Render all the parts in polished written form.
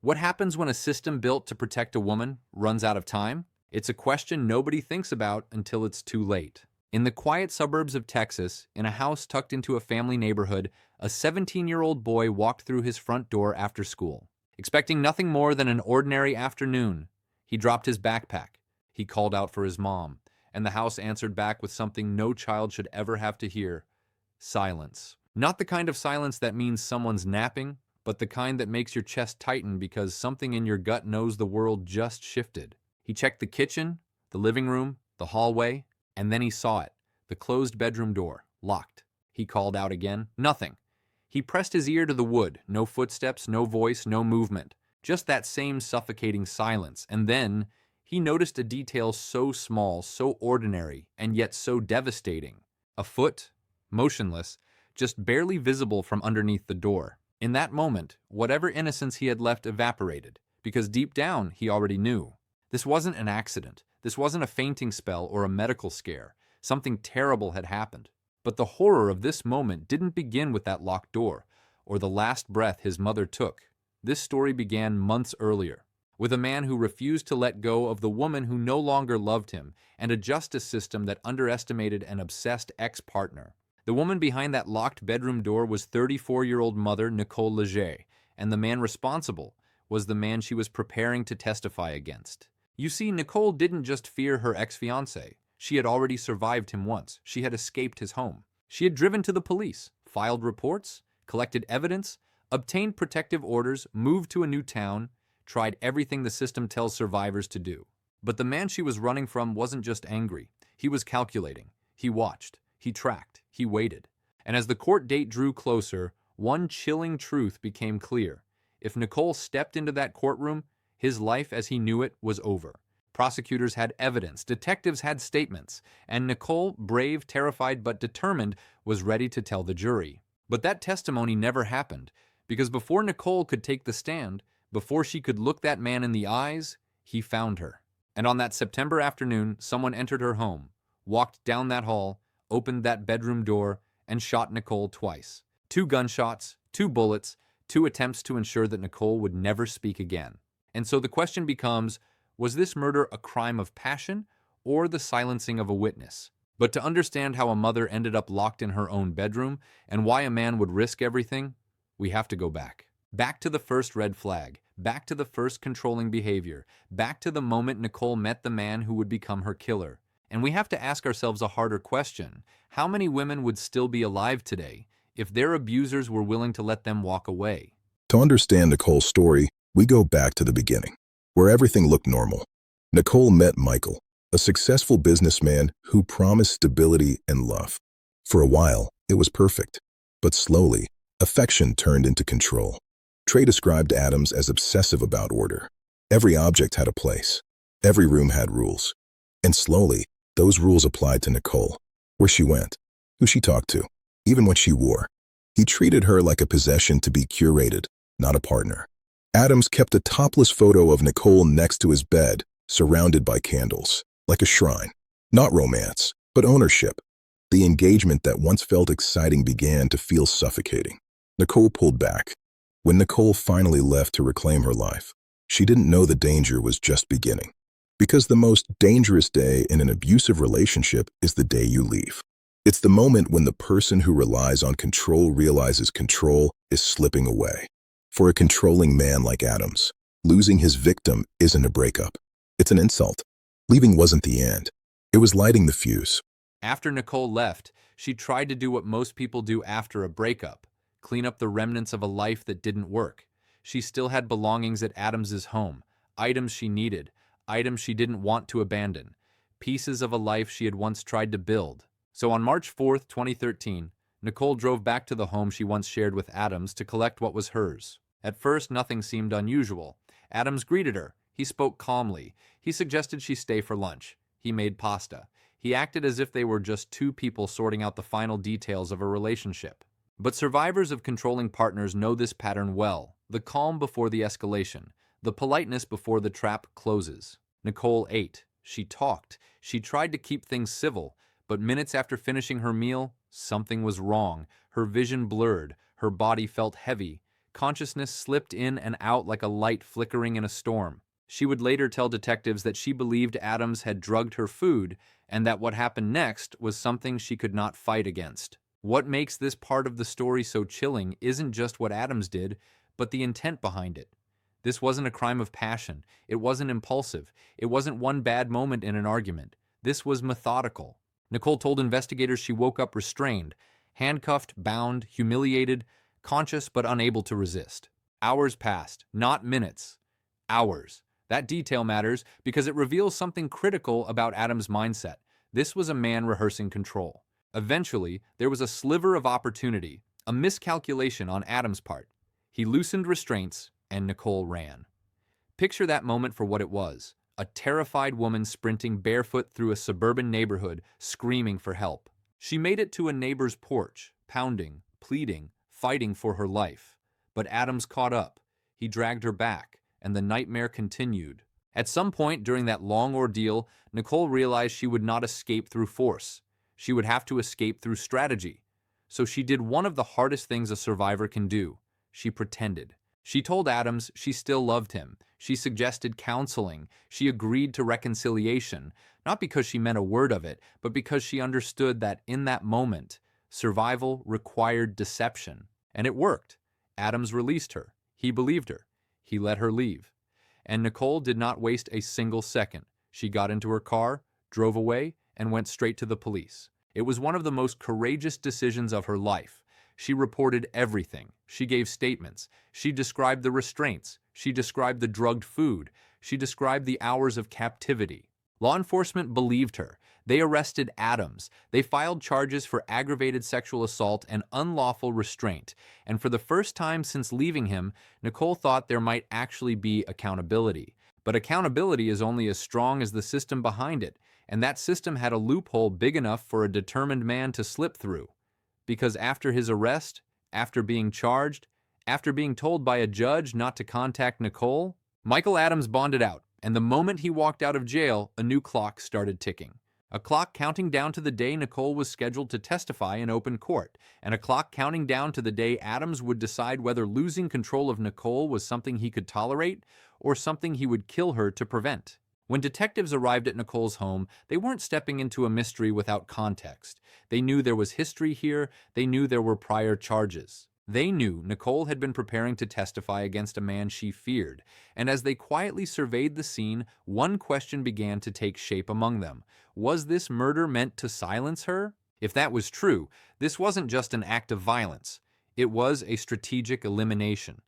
What happens when a system built to protect a woman runs out of time? It's a question nobody thinks about until it's too late. In the quiet suburbs of Texas, in a house tucked into a family neighborhood, a 17-year-old boy walked through his front door after school. Expecting nothing more than an ordinary afternoon, he dropped his backpack. He called out for his mom, and the house answered back with something no child should ever have to hear: silence. Not the kind of silence that means someone's napping, but the kind that makes your chest tighten because something in your gut knows the world just shifted. He checked the kitchen, the living room, the hallway, and then he saw it, the closed bedroom door, locked. He called out again. Nothing. He pressed his ear to the wood. No footsteps, no voice, no movement. Just that same suffocating silence. And then he noticed a detail so small, so ordinary, and yet so devastating. A foot, motionless, just barely visible from underneath the door. In that moment, whatever innocence he had left evaporated, because deep down he already knew. This wasn't an accident. This wasn't a fainting spell or a medical scare. Something terrible had happened. But the horror of this moment didn't begin with that locked door, or the last breath his mother took. This story began months earlier, with a man who refused to let go of the woman who no longer loved him, and a justice system that underestimated an obsessed ex-partner. The woman behind that locked bedroom door was 34-year-old mother Nicole Leger, and the man responsible was the man she was preparing to testify against. You see, Nicole didn't just fear her ex-fiancé. She had already survived him once. She had escaped his home. She had driven to the police, filed reports, collected evidence, obtained protective orders, moved to a new town, tried everything the system tells survivors to do. But the man she was running from wasn't just angry. He was calculating. He watched. He tracked. He waited. And as the court date drew closer, one chilling truth became clear. If Nicole stepped into that courtroom, his life as he knew it was over. Prosecutors had evidence, detectives had statements, and Nicole, brave, terrified, but determined, was ready to tell the jury. But that testimony never happened, because before Nicole could take the stand, before she could look that man in the eyes, he found her. And on that September afternoon, someone entered her home, walked down that hall, opened that bedroom door, and shot Nicole twice. 2 gunshots, 2 bullets, 2 attempts to ensure that Nicole would never speak again. And so the question becomes, was this murder a crime of passion or the silencing of a witness? But to understand how a mother ended up locked in her own bedroom and why a man would risk everything, we have to go back. Back to the first red flag, back to the first controlling behavior, back to the moment Nicole met the man who would become her killer. And we have to ask ourselves a harder question. How many women would still be alive today if their abusers were willing to let them walk away? To understand Nicole's story, we go back to the beginning, where everything looked normal. Nicole met Michael, a successful businessman who promised stability and love. For a while, it was perfect. But slowly, affection turned into control. Trey described Adams as obsessive about order. Every object had a place. Every room had rules. And slowly, those rules applied to Nicole. Where she went, who she talked to, even what she wore. He treated her like a possession to be curated, not a partner. Adams kept a topless photo of Nicole next to his bed, surrounded by candles, like a shrine. Not romance, but ownership. The engagement that once felt exciting began to feel suffocating. Nicole pulled back. When Nicole finally left to reclaim her life, she didn't know the danger was just beginning. Because the most dangerous day in an abusive relationship is the day you leave. It's the moment when the person who relies on control realizes control is slipping away. For a controlling man like Adams, losing his victim isn't a breakup. It's an insult. Leaving wasn't the end. It was lighting the fuse. After Nicole left, she tried to do what most people do after a breakup: clean up the remnants of a life that didn't work. She still had belongings at Adams's home, items she needed, items she didn't want to abandon, pieces of a life she had once tried to build. So on March 4th, 2013, Nicole drove back to the home she once shared with Adams to collect what was hers. At first, nothing seemed unusual. Adams greeted her. He spoke calmly. He suggested she stay for lunch. He made pasta. He acted as if they were just 2 people sorting out the final details of a relationship. But survivors of controlling partners know this pattern well: the calm before the escalation, the politeness before the trap closes. Nicole ate. She talked. She tried to keep things civil. But minutes after finishing her meal, something was wrong. Her vision blurred. Her body felt heavy. Consciousness slipped in and out like a light flickering in a storm. She would later tell detectives that she believed Adams had drugged her food and that what happened next was something she could not fight against. What makes this part of the story so chilling isn't just what Adams did, but the intent behind it. This wasn't a crime of passion. It wasn't impulsive. It wasn't one bad moment in an argument. This was methodical. Nicole told investigators she woke up restrained, handcuffed, bound, humiliated, conscious but unable to resist. Hours passed, not minutes. Hours. That detail matters because it reveals something critical about Adams' mindset. This was a man rehearsing control. Eventually, there was a sliver of opportunity, a miscalculation on Adams' part. He loosened restraints, and Nicole ran. Picture that moment for what it was. A terrified woman sprinting barefoot through a suburban neighborhood, screaming for help. She made it to a neighbor's porch, pounding, pleading, fighting for her life. But Adams caught up. He dragged her back, and the nightmare continued. At some point during that long ordeal, Nicole realized she would not escape through force. She would have to escape through strategy. So she did one of the hardest things a survivor can do. She pretended. She told Adams she still loved him. She suggested counseling. She agreed to reconciliation, not because she meant a word of it, but because she understood that in that moment, survival required deception. And it worked. Adams released her. He believed her. He let her leave. And Nicole did not waste a single second. She got into her car, drove away, and went straight to the police. It was one of the most courageous decisions of her life. She reported everything. She gave statements. She described the restraints. She described the drugged food. She described the hours of captivity. Law enforcement believed her. They arrested Adams. They filed charges for aggravated sexual assault and unlawful restraint. And for the first time since leaving him, Nicole thought there might actually be accountability. But accountability is only as strong as the system behind it, and that system had a loophole big enough for a determined man to slip through. Because after his arrest, after being charged, after being told by a judge not to contact Nicole, Michael Adams bonded out, and the moment he walked out of jail, a new clock started ticking. A clock counting down to the day Nicole was scheduled to testify in open court, and a clock counting down to the day Adams would decide whether losing control of Nicole was something he could tolerate or something he would kill her to prevent. When detectives arrived at Nicole's home, they weren't stepping into a mystery without context. They knew there was history here. They knew there were prior charges. They knew Nicole had been preparing to testify against a man she feared, and as they quietly surveyed the scene, one question began to take shape among them. Was this murder meant to silence her? If that was true, this wasn't just an act of violence. It was a strategic elimination.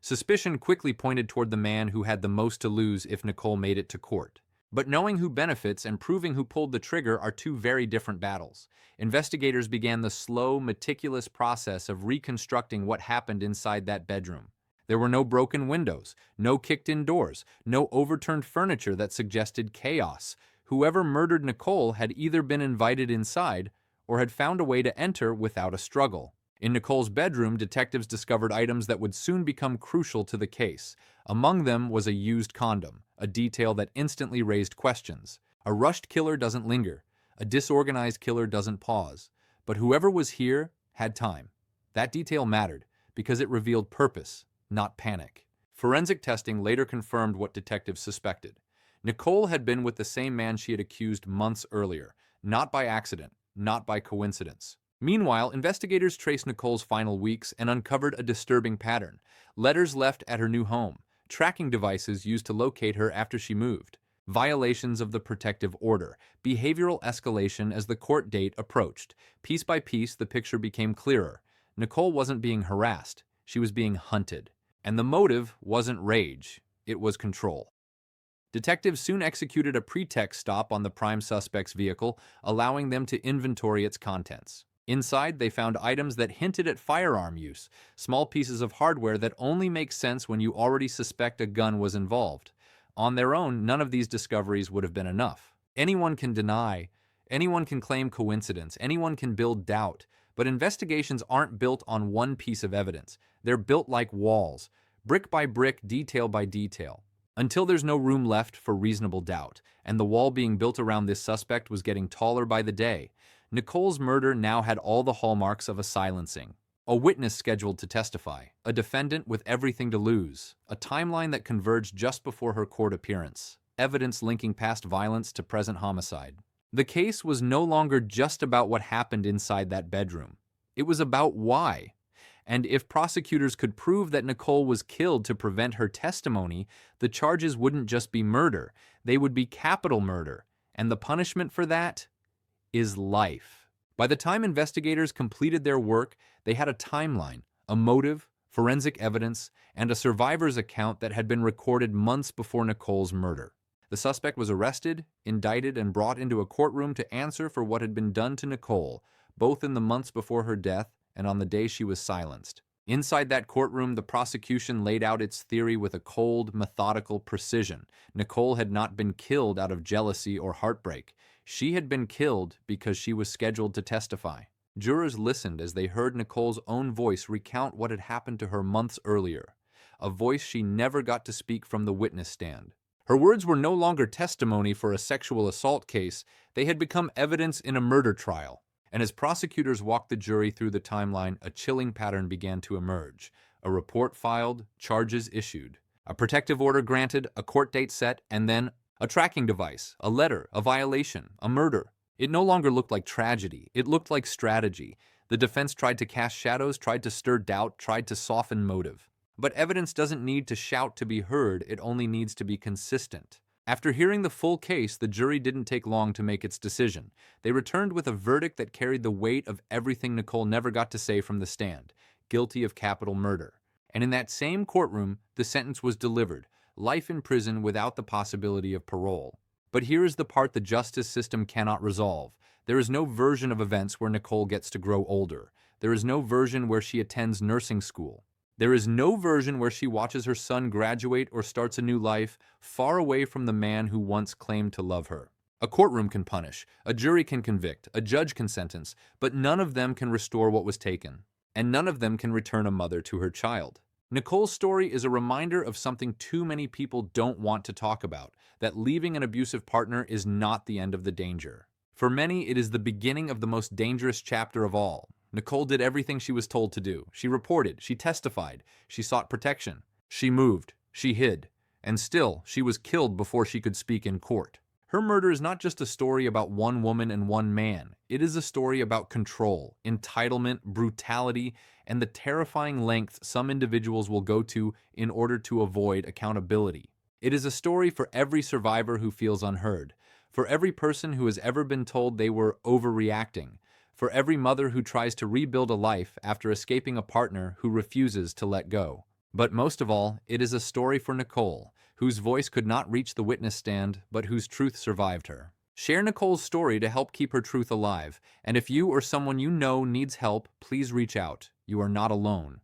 Suspicion quickly pointed toward the man who had the most to lose if Nicole made it to court. But knowing who benefits and proving who pulled the trigger are two very different battles. Investigators began the slow, meticulous process of reconstructing what happened inside that bedroom. There were no broken windows, no kicked-in doors, no overturned furniture that suggested chaos. Whoever murdered Nicole had either been invited inside or had found a way to enter without a struggle. In Nicole's bedroom, detectives discovered items that would soon become crucial to the case. Among them was a used condom, a detail that instantly raised questions. A rushed killer doesn't linger. A disorganized killer doesn't pause. But whoever was here had time. That detail mattered because it revealed purpose, not panic. Forensic testing later confirmed what detectives suspected. Nicole had been with the same man she had accused months earlier, not by accident, not by coincidence. Meanwhile, investigators traced Nicole's final weeks and uncovered a disturbing pattern. Letters left at her new home, tracking devices used to locate her after she moved, violations of the protective order, behavioral escalation as the court date approached. Piece by piece, the picture became clearer. Nicole wasn't being harassed, she was being hunted. And the motive wasn't rage, it was control. Detectives soon executed a pretext stop on the prime suspect's vehicle, allowing them to inventory its contents. Inside, they found items that hinted at firearm use, small pieces of hardware that only make sense when you already suspect a gun was involved. On their own, none of these discoveries would have been enough. Anyone can deny, anyone can claim coincidence, anyone can build doubt, but investigations aren't built on one piece of evidence. They're built like walls, brick by brick, detail by detail, until there's no room left for reasonable doubt, and the wall being built around this suspect was getting taller by the day. Nicole's murder now had all the hallmarks of a silencing. A witness scheduled to testify, a defendant with everything to lose, a timeline that converged just before her court appearance, evidence linking past violence to present homicide. The case was no longer just about what happened inside that bedroom. It was about why. And if prosecutors could prove that Nicole was killed to prevent her testimony, the charges wouldn't just be murder, they would be capital murder. And the punishment for that is life. By the time investigators completed their work, they had a timeline, a motive, forensic evidence, and a survivor's account that had been recorded months before Nicole's murder. The suspect was arrested, indicted, and brought into a courtroom to answer for what had been done to Nicole, both in the months before her death and on the day she was silenced. Inside that courtroom, the prosecution laid out its theory with a cold, methodical precision. Nicole had not been killed out of jealousy or heartbreak. She had been killed because she was scheduled to testify. Jurors listened as they heard Nicole's own voice recount what had happened to her months earlier, a voice she never got to speak from the witness stand. Her words were no longer testimony for a sexual assault case, they had become evidence in a murder trial. And as prosecutors walked the jury through the timeline, a chilling pattern began to emerge. A report filed, charges issued, a protective order granted, a court date set, and then a tracking device, a letter, a violation, a murder. It no longer looked like tragedy. It looked like strategy. The defense tried to cast shadows, tried to stir doubt, tried to soften motive. But evidence doesn't need to shout to be heard. It only needs to be consistent. After hearing the full case, the jury didn't take long to make its decision. They returned with a verdict that carried the weight of everything Nicole never got to say from the stand: guilty of capital murder. And in that same courtroom, the sentence was delivered: life in prison without the possibility of parole. But here is the part the justice system cannot resolve. There is no version of events where Nicole gets to grow older. There is no version where she attends nursing school. There is no version where she watches her son graduate or starts a new life, far away from the man who once claimed to love her. A courtroom can punish, a jury can convict, a judge can sentence, but none of them can restore what was taken. And none of them can return a mother to her child. Nicole's story is a reminder of something too many people don't want to talk about: that leaving an abusive partner is not the end of the danger. For many, it is the beginning of the most dangerous chapter of all. Nicole did everything she was told to do. She reported, she testified, she sought protection, she moved, she hid, and still, she was killed before she could speak in court. Her murder is not just a story about one woman and one man. It is a story about control, entitlement, brutality, and the terrifying lengths some individuals will go to in order to avoid accountability. It is a story for every survivor who feels unheard, for every person who has ever been told they were overreacting, for every mother who tries to rebuild a life after escaping a partner who refuses to let go. But most of all, it is a story for Nicole, whose voice could not reach the witness stand, but whose truth survived her. Share Nicole's story to help keep her truth alive, and if you or someone you know needs help, please reach out. You are not alone.